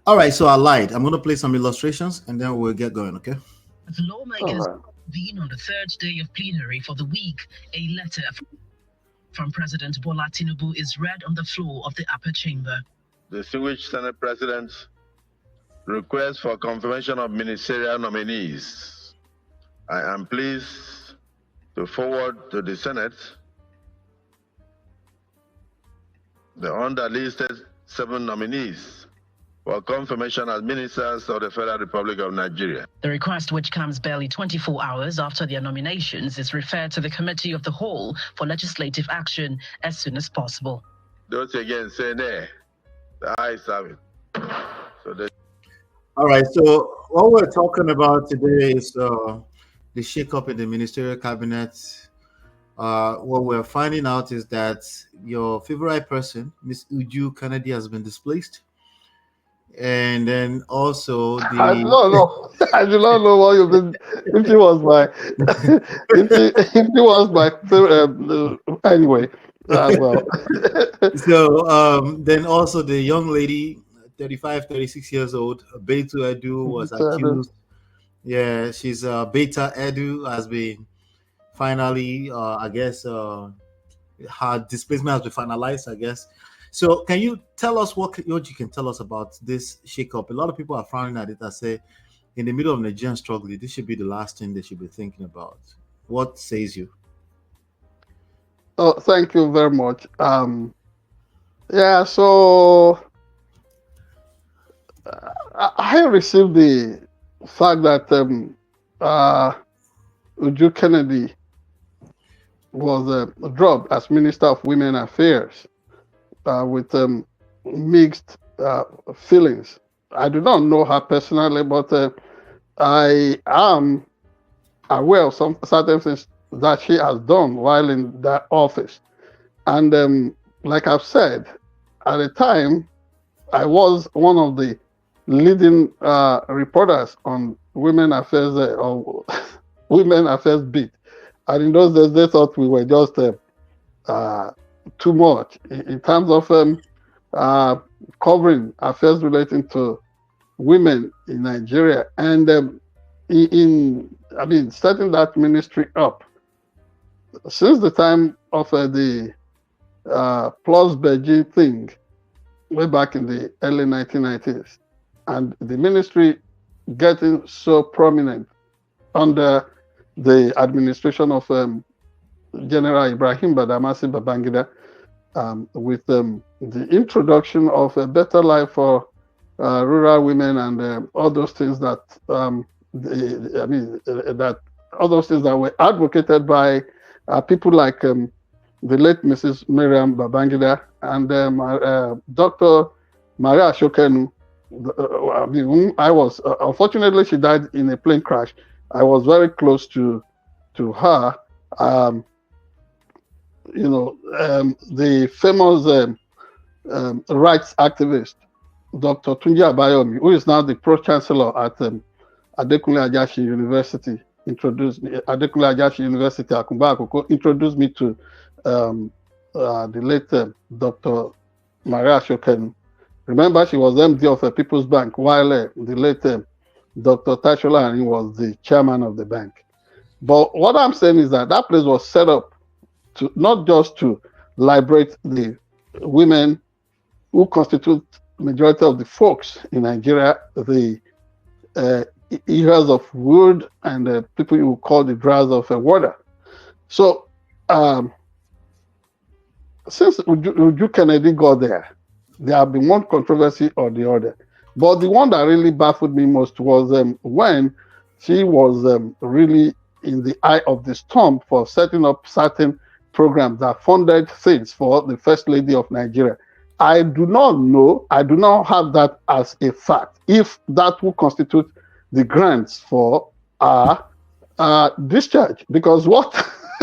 All right, so I lied. I'm going to play some illustrations and then we'll get going, okay? As lawmakers convene on the third day of plenary for the week, a letter from President Bola Tinubu is read on the floor of the upper chamber. Distinguished Senate President, request for confirmation of ministerial nominees. I am pleased to forward to the Senate the underlisted 7 nominees for confirmation as ministers of the Federal Republic of Nigeria. The request, which comes barely 24 hours after their nominations, is referred to the Committee of the Whole for legislative action as soon as possible. Those again say nay. The ayes have it. All right, so what we're talking about today is the shake-up in the ministerial cabinet. What we're finding out is that your favorite person, Miss Uju Kennedy, has been displaced. And then also the I don't know. I do not know what you've been. If she was my, if she was my favorite, anyway. Well. So then also the young lady, 35, 36 years old, Betu Edu, was accused. Yeah, she's Beta Edu has been finally, I guess, her displacement has been finalized, I guess. So can you tell us what you can tell us about this shake-up? A lot of people are frowning at it and say, in the middle of Nigerian struggle, this should be the last thing they should be thinking about. What says you? Oh, thank you very much. Yeah, so I received the fact that Uju Kennedy was dropped as Minister of Women Affairs with mixed feelings. I do not know her personally, but I am aware of some certain things that she has done while in that office. And like I've said, at the time, I was one of the leading reporters on women affairs or women affairs beat. And in those days, they thought we were just too much in terms of covering affairs relating to women in Nigeria. And setting that ministry up, since the time of the Plus Beijing thing, way back in the early 1990s, and the ministry getting so prominent under the administration of General Ibrahim Badamasi Babangida, with the introduction of a better life for rural women and all those things that all those things that were advocated by people like the late Mrs. Miriam Babangida and Dr. Maria Shokenu. Whom I was unfortunately she died in a plane crash. I was very close to her. The famous rights activist, Dr. Tunji Abayomi, who is now the pro-chancellor at Adekunle Ajashi University, introduced me. Adekunle Ajashi University, Akumba Akoko, introduced me to the late Dr. Maria Shokenu. Remember, she was MD of People's Bank, while the late Dr. Tashola Ani was the chairman of the bank. But what I'm saying is that place was set up to not just to liberate the women who constitute majority of the folks in Nigeria, the eaters of wood and the people you call the drawers of water. So since Uju Kennedy got there have been one controversy or the other. But the one that really baffled me most was when she was really in the eye of the storm for setting up certain programs that funded things for the First Lady of Nigeria. I do not know, I do not have that as a fact, if that will constitute the grants for our discharge. Because what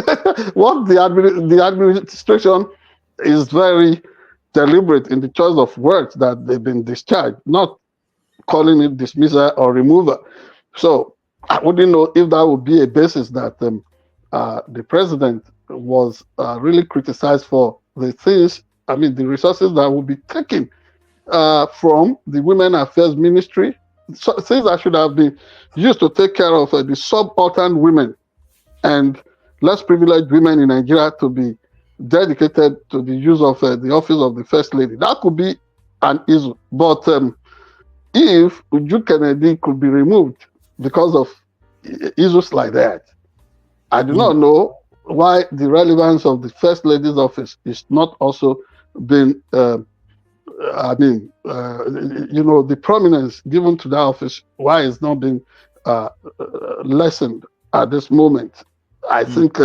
the administration is very deliberate in the choice of words that they've been discharged, not calling it dismissal or removal. So I wouldn't know if that would be a basis that the president was really criticized for the things, the resources that would be taken from the Women Affairs Ministry, so, things that should have been used to take care of the subaltern women and less privileged women in Nigeria to be dedicated to the use of the office of the First Lady. That could be an issue. But if Uju Kennedy could be removed because of issues like that, I do not know why the relevance of the First Lady's office is not also been, the prominence given to that office, why it's not been lessened at this moment. I think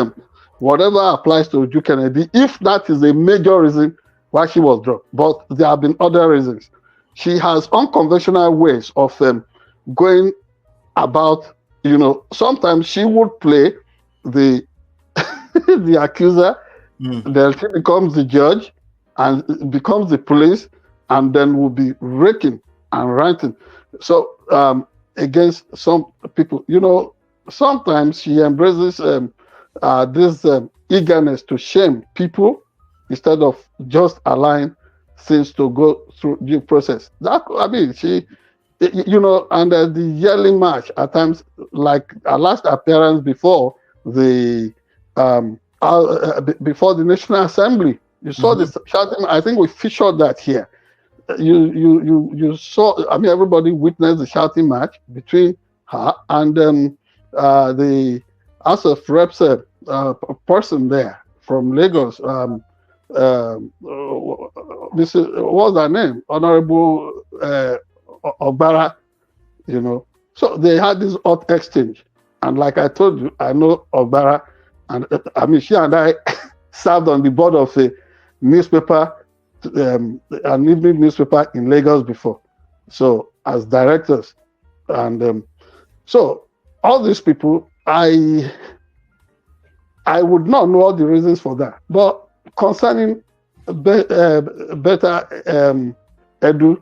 whatever applies to Uju Kennedy, if that is a major reason why she was dropped, but there have been other reasons. She has unconventional ways of going about, sometimes she would play the the accuser, then she becomes the judge and becomes the police, and then will be raking and ranting. So against some people, sometimes she embraces this eagerness to shame people instead of just allowing things to go through due process. She, under the yearly march at times, like our last appearance before the National Assembly, you saw this shouting. I think we featured that here. You saw. Everybody witnessed the shouting match between her and the House of Reps person there from Lagos. This is, what's her name? Honorable Obara. So they had this hot exchange, and like I told you, I know Obara, and she and I served on the board of a newspaper, an evening newspaper in Lagos before, so as directors, and so all these people, I would not know all the reasons for that, but concerning better Edu,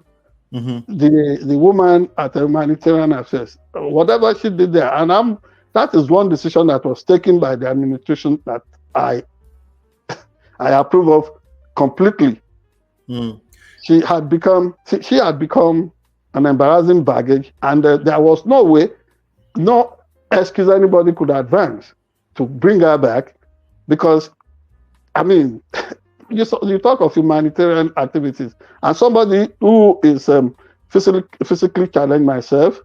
the woman at the Humanitarian Affairs, whatever she did there, and that is one decision that was taken by the administration that I approve of completely. She had become an embarrassing baggage, and there was no way, no excuse anybody could advance to bring her back, because you talk of humanitarian activities, and somebody who is physically challenged, myself,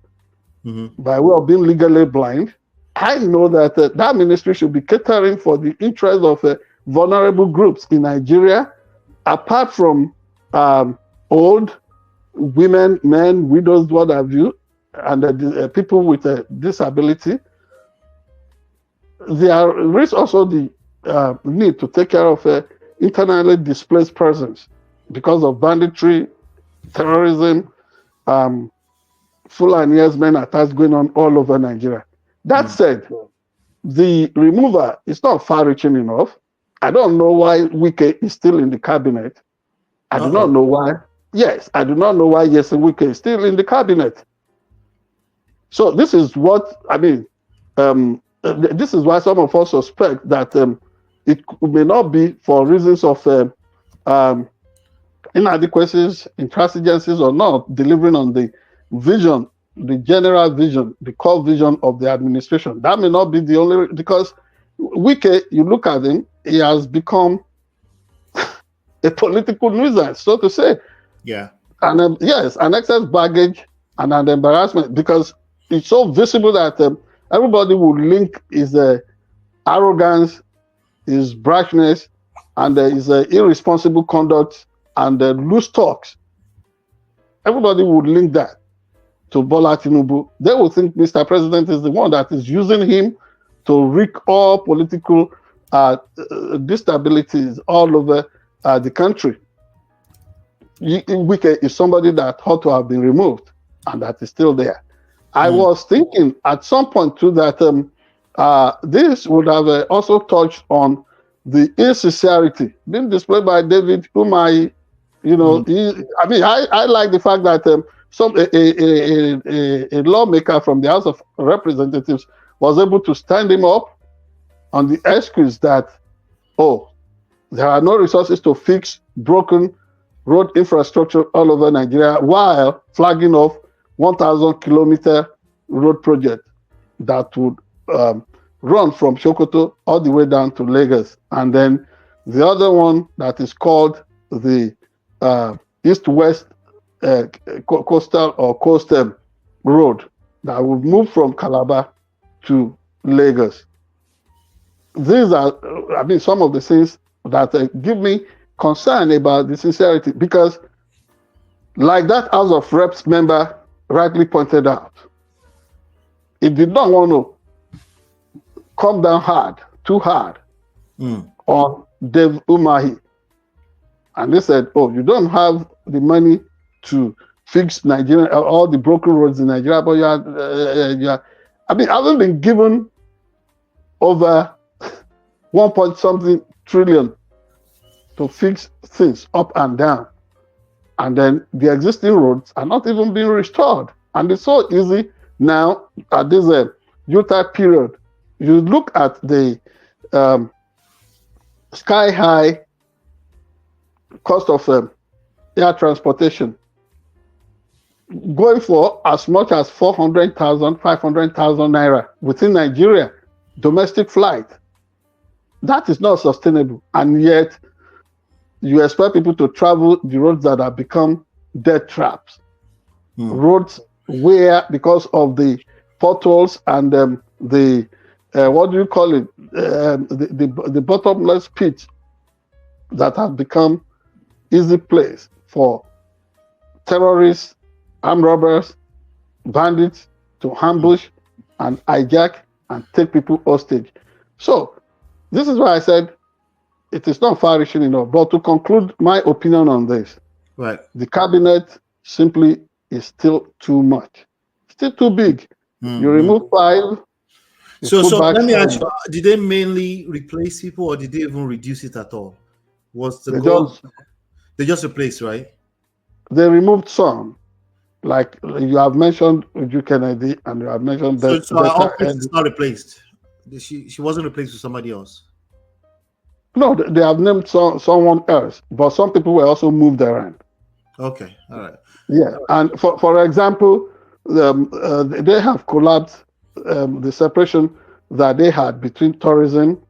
by way of being legally blind, I know that that ministry should be catering for the interests of vulnerable groups in Nigeria, apart from old women, men, widows, what have you, and people with a disability. There is also the need to take care of internally displaced persons because of banditry, terrorism, Fulani herdsmen attacks going on all over Nigeria. That said, the remover is not far-reaching enough. I don't know why Wike is still in the cabinet. I do not know why. Yes, I do not know why Yese Wike is still in the cabinet. So this is what this is why some of us suspect that it may not be for reasons of inadequacies, intransigencies, or not delivering on the vision, the general vision, the core vision of the administration. That may not be the only, because Wike, you look at him, he has become a political nuisance, so to say. Yeah. And yes, an excess baggage and an embarrassment, because it's so visible that everybody would link his arrogance, his brashness, and his irresponsible conduct and loose talks. Everybody would link that to Bola Tinubu. They would think Mr. President is the one that is using him to wreak all political instabilities all over the country. Wike is somebody that ought to have been removed, and that is still there. I was thinking at some point too that this would have also touched on the insincerity being displayed by David, whom I like the fact that a lawmaker from the House of Representatives was able to stand him up on the excuse that, there are no resources to fix broken road infrastructure all over Nigeria while flagging off 1,000-kilometer road project that would run from Sokoto all the way down to Lagos. And then the other one that is called the East-West Coastal or Coastal Road that will move from Calabar to Lagos. These are, some of the things that give me concern about the sincerity, because like that House of Reps member rightly pointed out, it did not want to come down too hard on Dave Umahi. And they said, oh, you don't have the money to fix Nigeria, all the broken roads in Nigeria, but haven't been given over 1 trillion to fix things up and down. And then the existing roads are not even being restored. And it's so easy now at this Utah period. You look at the sky-high cost of air transportation, going for as much as 400,000, 500,000 naira within Nigeria, domestic flight. That is not sustainable. And yet, you expect people to travel the roads that have become death traps. Roads where, because of the potholes and the bottomless pit that have become easy place for terrorists, armed robbers, bandits to ambush and hijack and take people hostage. So this is why I said it is not far-reaching enough. But to conclude my opinion on this, right, the cabinet simply is still too much, still too big. You remove 5. So let me ask you: did they mainly replace people, or did they even reduce it at all? Was the goal? They just replaced, right? They removed some, like you have mentioned Uju Kennedy, and you have mentioned that. So our office is not replaced. She wasn't replaced with somebody else. No, they have named someone else, but some people were also moved around. Okay, all right. Yeah, and for example, they have collapsed the separation that they had between tourism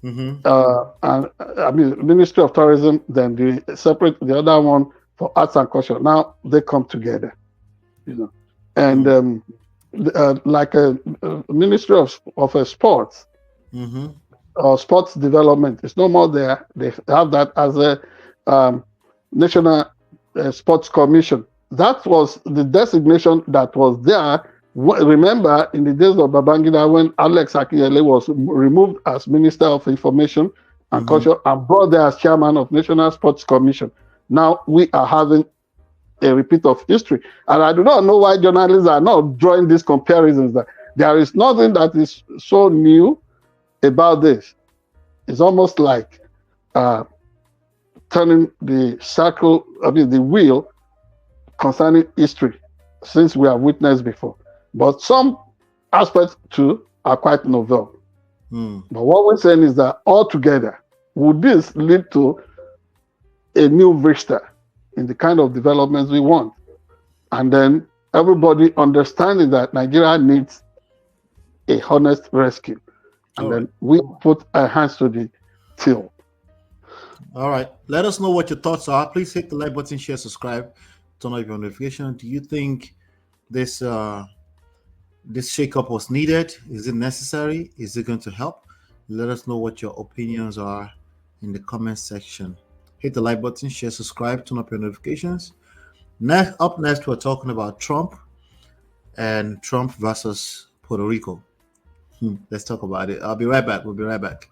and Ministry of Tourism, then the other one for arts and culture. Now they come together, and like a Ministry of Sports or Sports Development, it's no more there. They have that as a National Sports Commission. That was the designation that was there. Remember, in the days of Babangida, when Alex Akinyele was removed as Minister of Information and Culture and brought there as Chairman of National Sports Commission. Now we are having a repeat of history. And I do not know why journalists are not drawing these comparisons. That there is nothing that is so new about this. It's almost like turning the circle, the wheel concerning history, since we have witnessed before. But some aspects too are quite novel. But what we're saying is that altogether, would this lead to a new vista in the kind of developments we want? And then everybody understanding that Nigeria needs a honest rescue. And then we put our hands to the till. All right. Let us know what your thoughts are. Please hit the like button, share, subscribe, turn on your notification. Do you think this shakeup was needed? Is it necessary? Is it going to help? Let us know what your opinions are in the comment section. Hit the like button, share, subscribe, turn up your notifications. Up next, we're talking about Trump and Trump versus Puerto Rico. Let's talk about it. I'll be right back. We'll be right back.